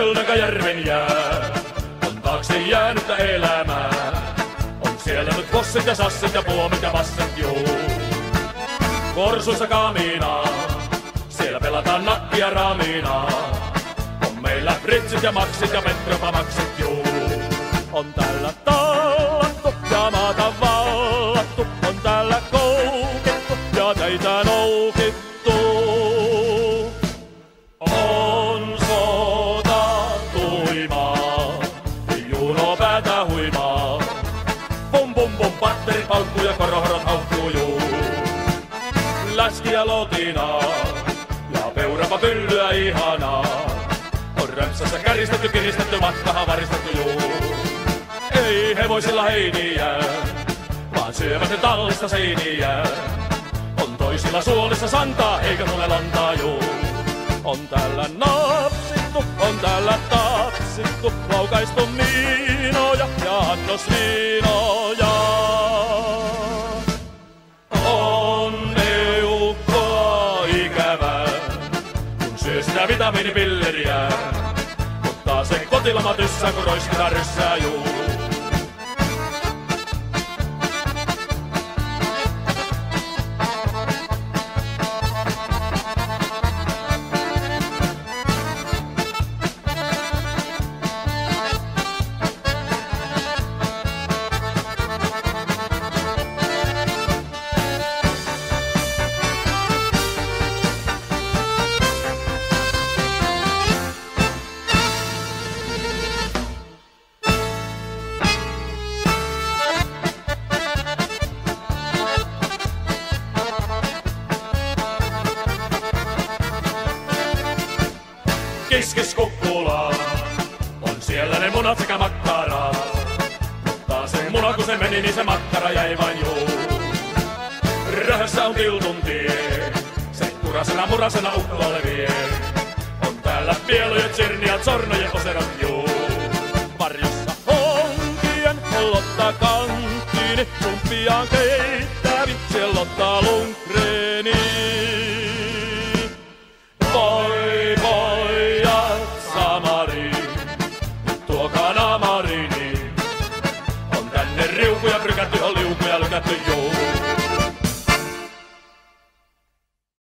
Pölnäkäjärven jää on taakse jäänyttä elämää. On siellä nyt fossit ja sassit ja puomit ja passet juu. Korsuissa kaminaa, siellä pelataan nakkia raminaa. On meillä fritsit ja maksit ja petropamaksit juu. On täällä tallattu ja maata vallattu. On täällä koukittu ja teitä noukittu. On sota tuimaa, juno päätä huimaa. Pum pum pum, patterit paukkuu ja korohorot haukkuu juu. Läskiä lotinaa ja peurapa pyllyä ihanaa. On rämpsässä käristetty, kiristetty, matkahan varistettu juu. Ei hevosilla heiniä, vaan syövät ne tallista seiniä. On toisilla suolissa santaa, eikä tule lantaa juu. On täällä napsittu, on täällä tapsittu, laukaistu miinoja ja annosviinoja. On eukkoa ikävää, kun syö sitä vitamiinipilleriä. Ottaa sen kotilama tyssää, kun roiskitaan ryssää juu. Kiskis kukkulaa, on siellä ne munat sekä makkaraa. Mutta se muna kun se meni, niin se makkara jäi vain juu. Röhössä on tiltun tie, se kurasena murasena ukkolle vie. On täällä pieluja, tsirniä, zornoja, oserat juu. Varjossa onkien, Lotta kanttiini, sumppiaan keittävi, siellä Lotta Lundgreni. Voi pojat Samariin, nyt tuokaa naamariini. On tänne riukuja prykätty, on liukuja lykätty juu.